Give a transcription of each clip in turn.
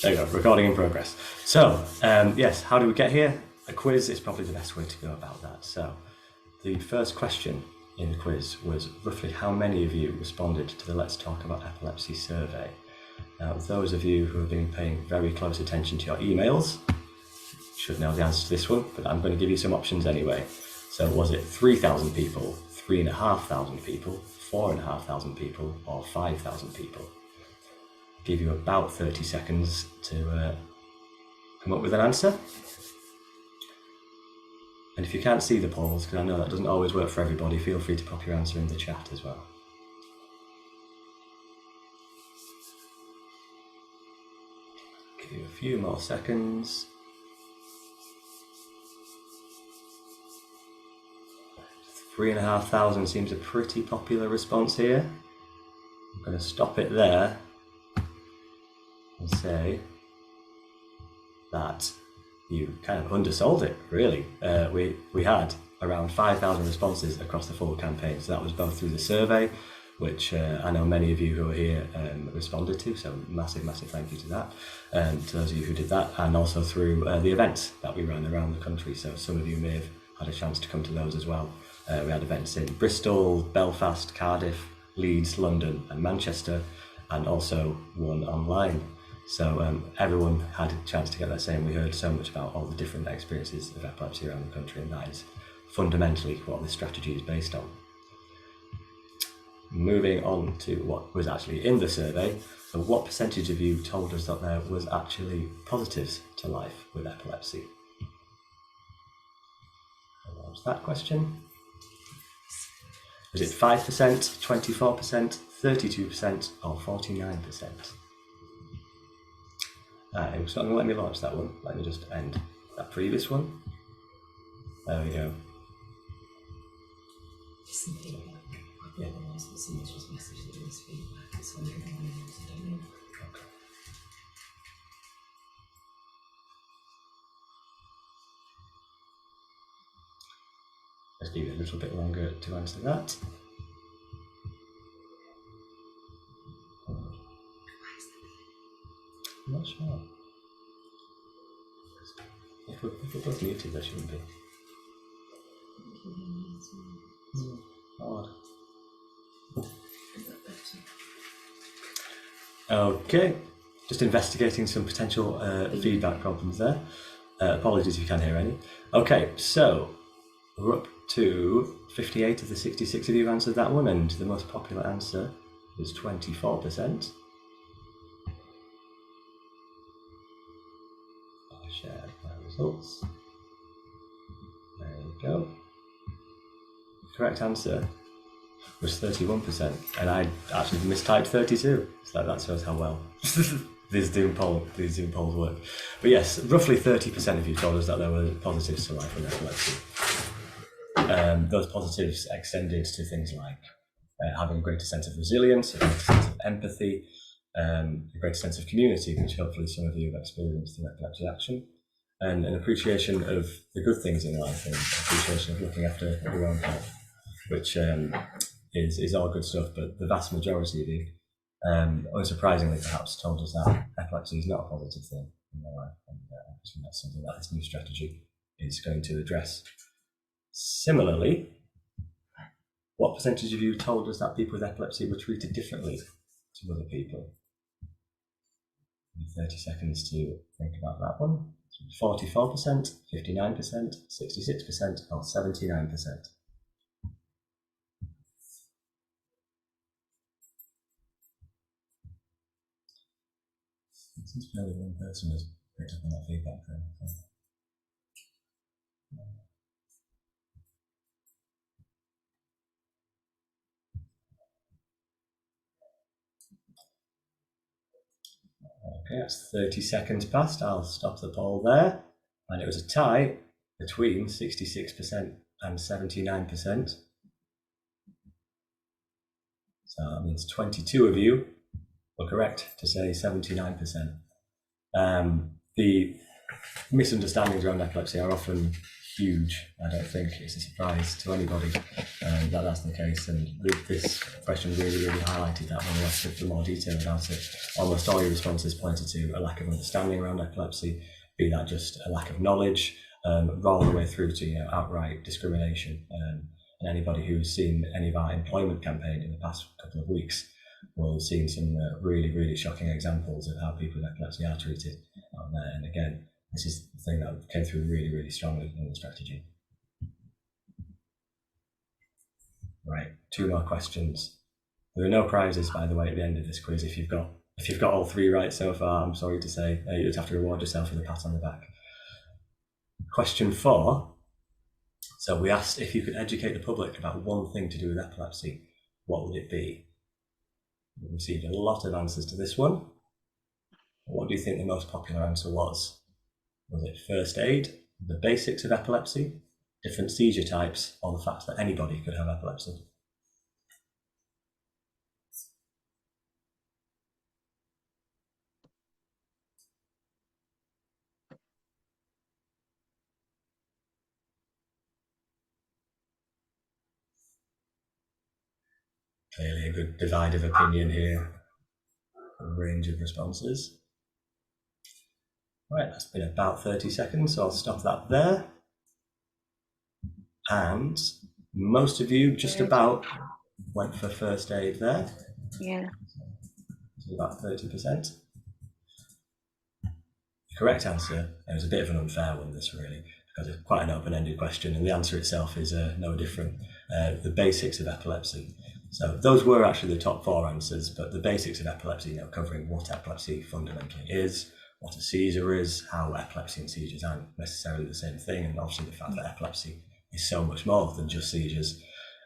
There you go, recording in progress. So, yes, how do we get here? A quiz is probably the best way to go about that. So, the first question in the quiz was roughly how many of you responded to the Let's Talk About Epilepsy survey. Now, those of you who have been paying very close attention to your emails should know the answer to this one, but I'm going to give you some options anyway. So, was it 3,000 people, 3,500 people, 4,500 people, or 5,000 people? Give you about 30 seconds to come up with an answer. And if you can't see the polls, because I know that doesn't always work for everybody, feel free to pop your answer in the chat as well. Give you a few more seconds. 3,500 seems a pretty popular response here. I'm going to stop it there and say that you kind of undersold it, really. We had around 5,000 responses across the full campaign. So that was both through the survey, which I know many of you who are here responded to, so massive thank you to that, and to those of you who did that, and also through the events that we ran around the country. So some of you may have had a chance to come to those as well. We had events in Bristol, Belfast, Cardiff, Leeds, London and Manchester, and also one online. So everyone had a chance to get that saying. We heard so much about all the different experiences of epilepsy around the country, and that is fundamentally what this strategy is based on. Moving on to what was actually in the survey. So what percentage of you told us that there was actually positives to life with epilepsy? And what was that question? Was it 5%, 24%, 32% or 49%? It's not going to let me launch that one. Let me just end that previous one. There we go. Some feedback. Yeah. Someone just messaged me this feedback. It's wondering why I don't know. Okay. Let's leave it a little bit longer to answer that. I'm not sure. If it was muted, there shouldn't be. Odd. Okay, just investigating some potential feedback problems there. Apologies if you can't hear any. Okay, so we're up to 58 of the 66 of you have answered that one, and the most popular answer was 24%. I'll share my results. There you go. The correct answer was 31%, and I actually mistyped 32. So that shows how well these Zoom polls work. But yes, roughly 30% of you told us that there were positives to life with epilepsy. Those positives extended to things like having a greater sense of resilience, a greater sense of empathy, a greater sense of community, which hopefully some of you have experienced through Epilepsy Action, and an appreciation of the good things in life and appreciation of looking after your own health, which is all good stuff. But the vast majority of you, unsurprisingly perhaps, told us that epilepsy is not a positive thing in their life, and that's something that this new strategy is going to address. Similarly, what percentage of you told us that people with epilepsy were treated differently to other people? 30 seconds to think about that one. 44%, 59%, 66% or 79%. It seems to be only one person has picked up on that feedback then. Okay, that's 30 seconds past. I'll stop the poll there. And it was a tie between 66% and 79%. So that means 22 of you were correct to say 79%. The misunderstandings around epilepsy are often huge. I don't think it's a surprise to anybody that that's the case. And this question really highlighted that when we asked for more detail about it. Almost all your responses pointed to a lack of understanding around epilepsy, be that just a lack of knowledge, right all the way through to outright discrimination. And anybody who's seen any of our employment campaign in the past couple of weeks will have seen some really shocking examples of how people with epilepsy are treated out there. And again, this is the thing that came through really strongly in the strategy. Right, 2 more questions. There are no prizes, by the way, at the end of this quiz. If you've got all 3 right so far, I'm sorry to say, you just have to reward yourself with a pat on the back. Question 4. So we asked if you could educate the public about one thing to do with epilepsy, what would it be? We received a lot of answers to this one. What do you think the most popular answer was? Was it first aid, the basics of epilepsy, different seizure types, or the fact that anybody could have epilepsy? Clearly a good divide of opinion here. A range of responses. Right, that's been about 30 seconds, so I'll stop that there. And most of you just about went for first aid there. Yeah. So about 30%. The correct answer, it was a bit of an unfair one, this really, because it's quite an open-ended question, and the answer itself is no different. The basics of epilepsy. So those were actually the top 4 answers, but the basics of epilepsy, covering what epilepsy fundamentally is, what a seizure is, how epilepsy and seizures aren't necessarily the same thing, and obviously the fact that epilepsy is so much more than just seizures,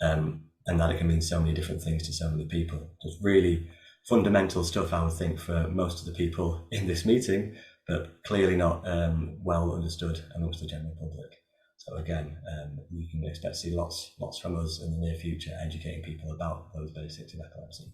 and that it can mean so many different things to so many people. Just really fundamental stuff, I would think, for most of the people in this meeting, but clearly not well understood amongst the general public. So again, you can expect to see lots from us in the near future, educating people about those basics of epilepsy.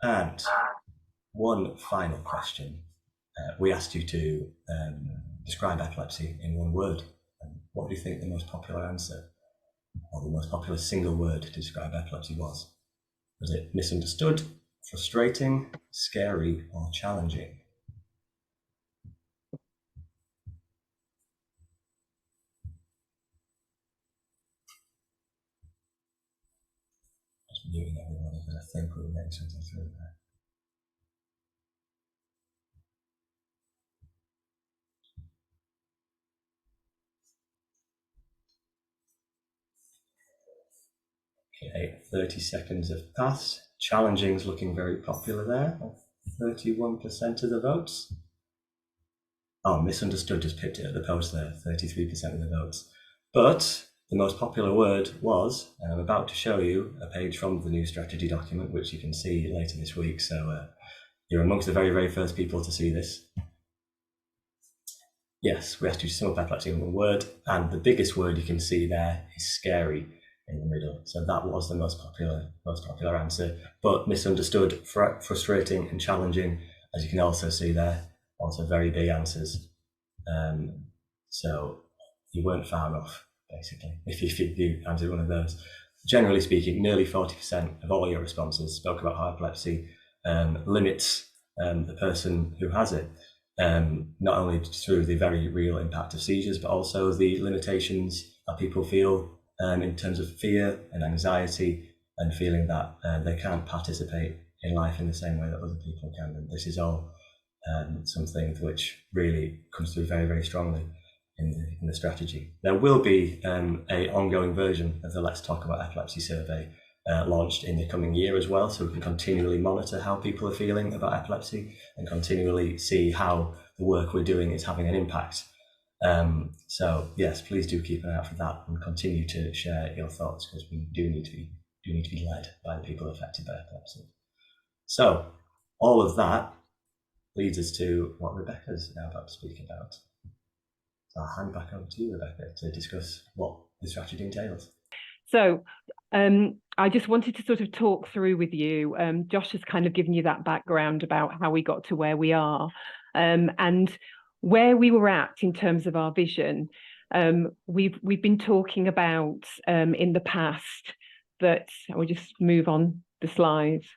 And one final question. We asked you to describe epilepsy in one word. What do you think the most popular answer, or the most popular single word to describe epilepsy was? Was it misunderstood, frustrating, scary, or challenging? Just muting everybody, but I think we're getting something through there. Okay, 30 seconds have passed. Challenging's looking very popular there, 31% of the votes. Oh, misunderstood just pipped it at the post there, 33% of the votes. But the most popular word was, and I'm about to show you a page from the new strategy document, which you can see later this week. So you're amongst the very first people to see this. Yes, we asked you to sum up epilepsy in one word, and the biggest word you can see there is scary in the middle. So that was the most popular answer, but misunderstood, frustrating, and challenging, as you can also see there, also very big answers. So you weren't far off, basically, if you answered one of those. Generally speaking, nearly 40% of all your responses spoke about how epilepsy limits the person who has it, not only through the very real impact of seizures, but also the limitations that people feel in terms of fear and anxiety, and feeling that they can't participate in life in the same way that other people can. And this is all something which really comes through very strongly in the strategy. There will be an ongoing version of the Let's Talk About Epilepsy survey launched in the coming year as well, so we can continually monitor how people are feeling about epilepsy and continually see how the work we're doing is having an impact. So yes, please do keep an eye out for that and continue to share your thoughts, because we do need to be led by the people affected by epilepsy. So all of that leads us to what Rebecca's now about to speak about. So I'll hand back over to you, Rebecca, to discuss what the strategy entails. So I just wanted to sort of talk through with you. Josh has kind of given you that background about how we got to where we are. And where we were at in terms of our vision, we've been talking about in the past that, I will just move on the slides,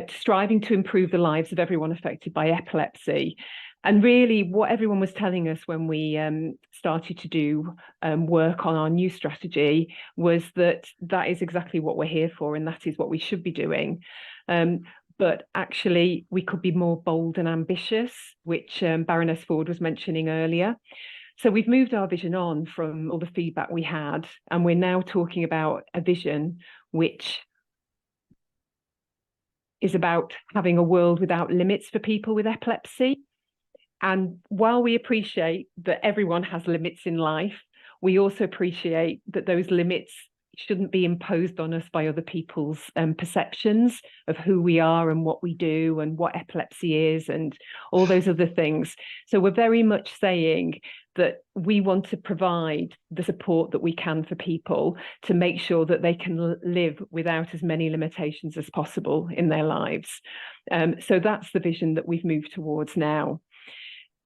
striving to improve the lives of everyone affected by epilepsy. And really what everyone was telling us when we started to do work on our new strategy was that that is exactly what we're here for, and that is what we should be doing. But actually we could be more bold and ambitious, which Baroness Ford was mentioning earlier. So we've moved our vision on from all the feedback we had, and we're now talking about a vision which is about having a world without limits for people with epilepsy. And while we appreciate that everyone has limits in life, we also appreciate that those limits shouldn't be imposed on us by other people's perceptions of who we are and what we do and what epilepsy is and all those other things. So we're very much saying that we want to provide the support that we can for people to make sure that they can live without as many limitations as possible in their lives. So that's the vision that we've moved towards now.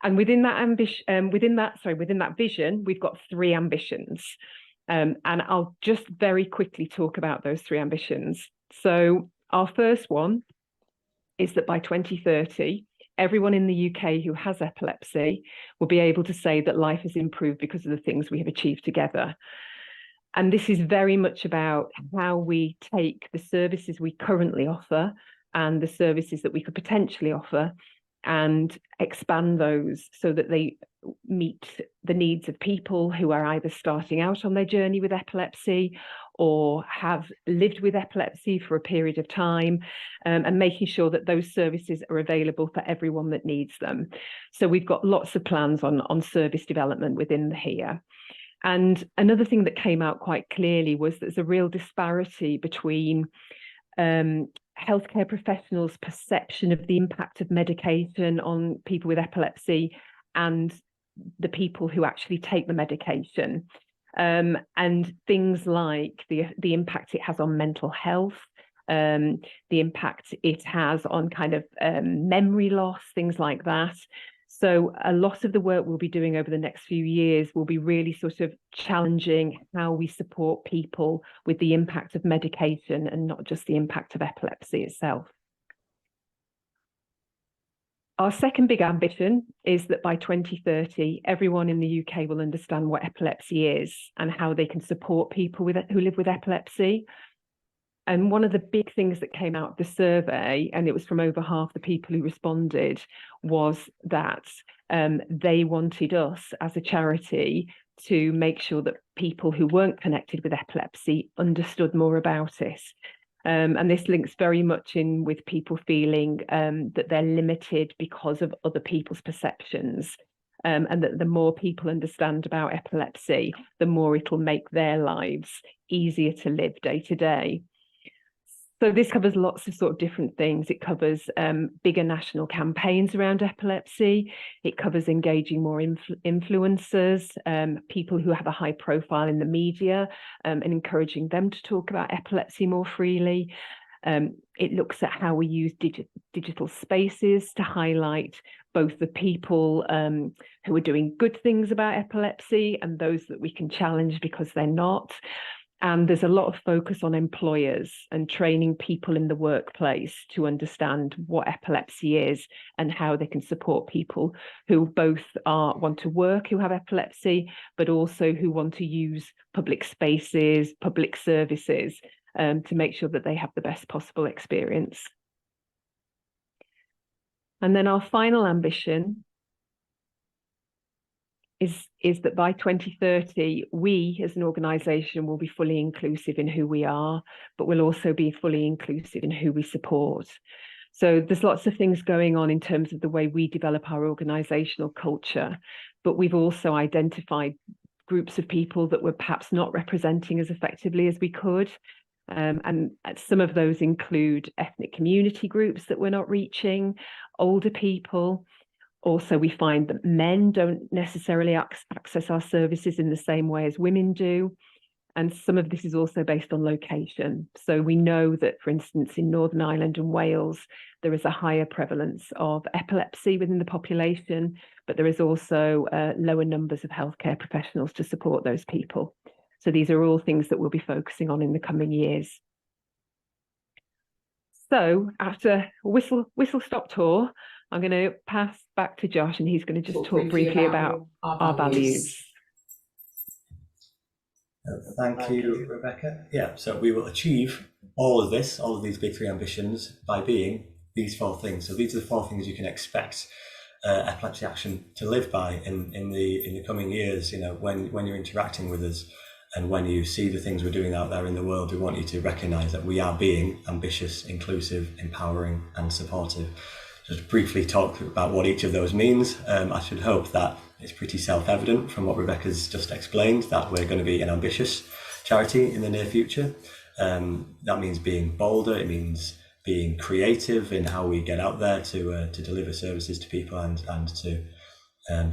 And within that vision, we've got 3 ambitions. And I'll just very quickly talk about those 3 ambitions. So our first one is that by 2030, everyone in the UK who has epilepsy will be able to say that life has improved because of the things we have achieved together. And this is very much about how we take the services we currently offer and the services that we could potentially offer and expand those so that they meet the needs of people who are either starting out on their journey with epilepsy or have lived with epilepsy for a period of time, and making sure that those services are available for everyone that needs them. So we've got lots of plans on service development within here. And another thing that came out quite clearly was there's a real disparity between healthcare professionals' perception of the impact of medication on people with epilepsy and the people who actually take the medication, and things like the impact it has on mental health, the impact it has on kind of memory loss, things like that. So a lot of the work we'll be doing over the next few years will be really sort of challenging how we support people with the impact of medication and not just the impact of epilepsy itself. Our second big ambition is that by 2030, everyone in the UK will understand what epilepsy is and how they can support people who live with epilepsy. And one of the big things that came out of the survey, and it was from over half the people who responded, was that they wanted us as a charity to make sure that people who weren't connected with epilepsy understood more about it. And this links very much in with people feeling that they're limited because of other people's perceptions. And that the more people understand about epilepsy, the more it'll make their lives easier to live day to day. So this covers lots of sort of different things. It covers bigger national campaigns around epilepsy. It covers engaging more influencers, people who have a high profile in the media, and encouraging them to talk about epilepsy more freely. It looks at how we use digital spaces to highlight both the people who are doing good things about epilepsy and those that we can challenge because they're not. And there's a lot of focus on employers and training people in the workplace to understand what epilepsy is and how they can support people who both want to work who have epilepsy, but also who want to use public spaces, public services, to make sure that they have the best possible experience. And then our final ambition is that by 2030, we as an organisation will be fully inclusive in who we are, but we'll also be fully inclusive in who we support. So there's lots of things going on in terms of the way we develop our organisational culture, but we've also identified groups of people that we're perhaps not representing as effectively as we could. And some of those include ethnic community groups that we're not reaching, older people. Also, we find that men don't necessarily access our services in the same way as women do. And some of this is also based on location. So we know that, for instance, in Northern Ireland and Wales, there is a higher prevalence of epilepsy within the population, but there is also lower numbers of healthcare professionals to support those people. So these are all things that we'll be focusing on in the coming years. So after whistle stop tour, I'm going to pass back to Josh, and he's going to just talk briefly about our values. Thank you, Rebecca. Yeah, so we will achieve all of these big three ambitions by being these four things. So these are the four things you can expect Epilepsy Action to live by in the coming years. You know, when you're interacting with us and when you see the things we're doing out there in the world, we want you to recognise that we are being ambitious, inclusive, empowering, and supportive. Just briefly talk about what each of those means. I should hope that it's pretty self-evident from what Rebecca's just explained that we're going to be an ambitious charity in the near future. That means being bolder. It means being creative in how we get out there to deliver services to people and to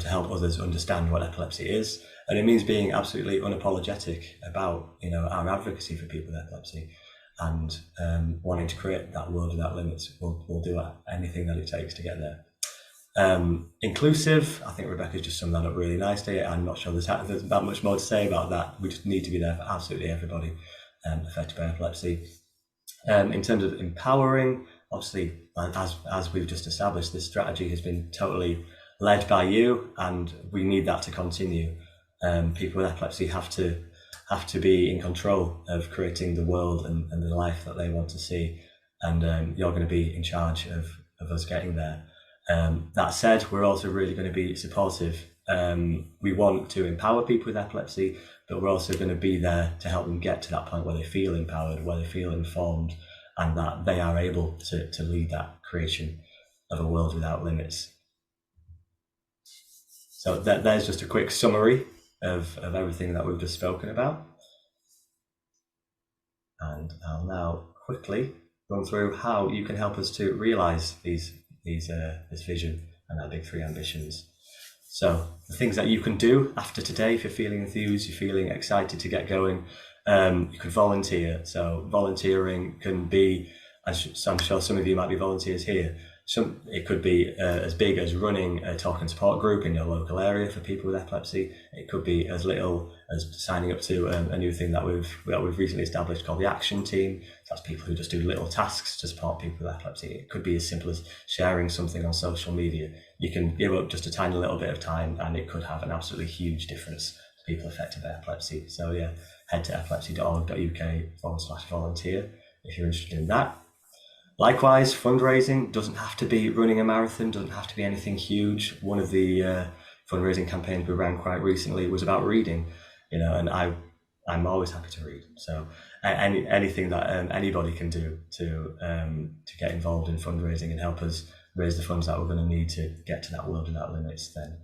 help others understand what epilepsy is. And it means being absolutely unapologetic about, you know, our advocacy for people with epilepsy and wanting to create that world without limits. We'll do anything that it takes to get there. Inclusive, I think Rebecca's just summed that up really nicely. I'm not sure there's that much more to say about that. We just need to be there for absolutely everybody affected by epilepsy. In terms of empowering, obviously, as we've just established, this strategy has been totally led by you, and we need that to continue. People with epilepsy have to be in control of creating the world and the life that they want to see, and you're going to be in charge of us getting there. That said, we're also really going to be supportive. We want to empower people with epilepsy, but we're also going to be there to help them get to that point where they feel empowered, where they feel informed, and that they are able to lead that creation of a world without limits. So there's just a quick summary of everything that we've just spoken about. And I'll now quickly run through how you can help us to realise this vision and our big three ambitions. So the things that you can do after today, if you're feeling enthused, you're feeling excited to get going, you can volunteer. So volunteering can be, so I'm sure some of you might be volunteers here. It could be as big as running a talk and support group in your local area for people with epilepsy. It could be as little as signing up to a new thing that we've recently established called the Action Team. That's people who just do little tasks to support people with epilepsy. It could be as simple as sharing something on social media. You can give up just a tiny little bit of time, and it could have an absolutely huge difference to people affected by epilepsy. So yeah, head to epilepsy.org.uk/volunteer if you're interested in that. Likewise, fundraising doesn't have to be running a marathon, doesn't have to be anything huge. One of the fundraising campaigns we ran quite recently was about reading, you know, and I'm always happy to read. So anything that anybody can do to get involved in fundraising and help us raise the funds that we're going to need to get to that world without limits, then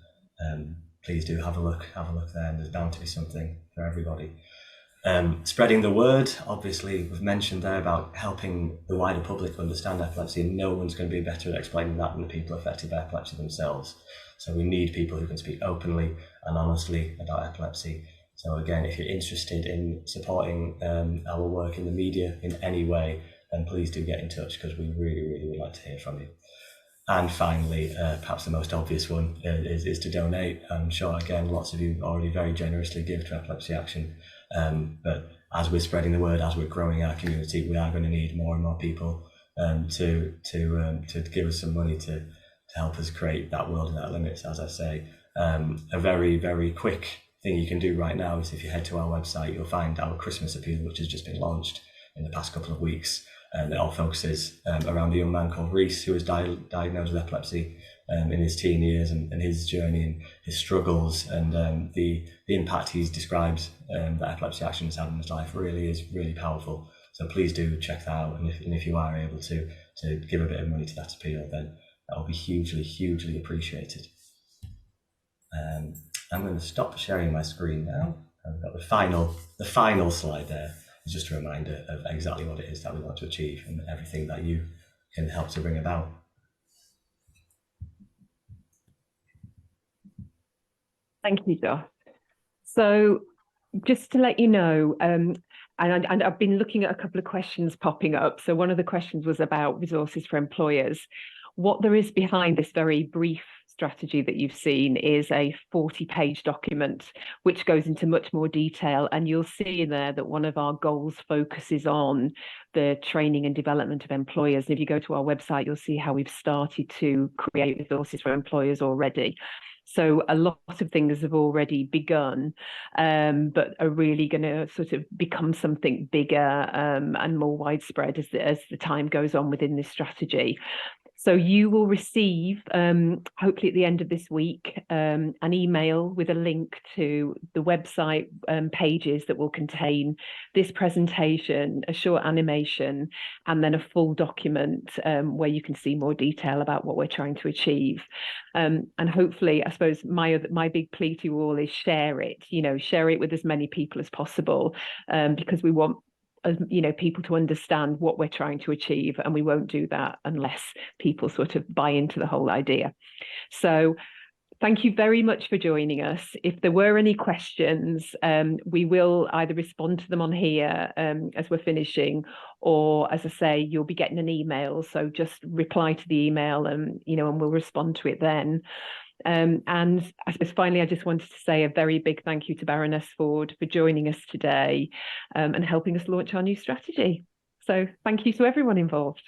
please do have a look there, and there's bound to be something for everybody. Spreading the word, obviously we've mentioned there about helping the wider public understand epilepsy, and no one's going to be better at explaining that than the people affected by epilepsy themselves. So we need people who can speak openly and honestly about epilepsy. So again, if you're interested in supporting our work in the media in any way, then please do get in touch, because we really, really would like to hear from you. And finally, perhaps the most obvious one is to donate. I'm sure, again, lots of you already very generously give to Epilepsy Action. But as we're spreading the word, as we're growing our community, we are going to need more and more people to give us some money to help us create that world without limits. As I say, a very, very quick thing you can do right now is if you head to our website, you'll find our Christmas appeal, which has just been launched in the past couple of weeks. It all focuses around a young man called Reese, who was diagnosed with epilepsy in his teen years, and his journey and his struggles, and the impact he's described that Epilepsy Action has had in his life really is really powerful. So please do check that out, and if you are able to give a bit of money to that appeal, then that will be hugely, hugely appreciated. I'm going to stop sharing my screen now. I've got the final slide there. It's just a reminder of exactly what it is that we want to achieve and everything that you can help to bring about. Thank you, Josh. So just to let you know, and I've been looking at a couple of questions popping up. So one of the questions was about resources for employers. What there is behind this very brief strategy that you've seen is a 40-page document, which goes into much more detail. And you'll see in there that one of our goals focuses on the training and development of employers. And if you go to our website, you'll see how we've started to create resources for employers already. So a lot of things have already begun, but are really going to sort of become something bigger and more widespread as the time goes on within this strategy. So you will receive, hopefully at the end of this week, an email with a link to the website pages that will contain this presentation, a short animation, and then a full document where you can see more detail about what we're trying to achieve. And hopefully, I suppose my big plea to you all is share it, share it with as many people as possible, because we want people to understand what we're trying to achieve, and we won't do that unless people sort of buy into the whole idea. So thank you very much for joining us. If there were any questions, we will either respond to them on here as we're finishing, or as I say, you'll be getting an email. So just reply to the email and we'll respond to it then. And I suppose finally, I just wanted to say a very big thank you to Baroness Ford for joining us today and helping us launch our new strategy. So thank you to everyone involved.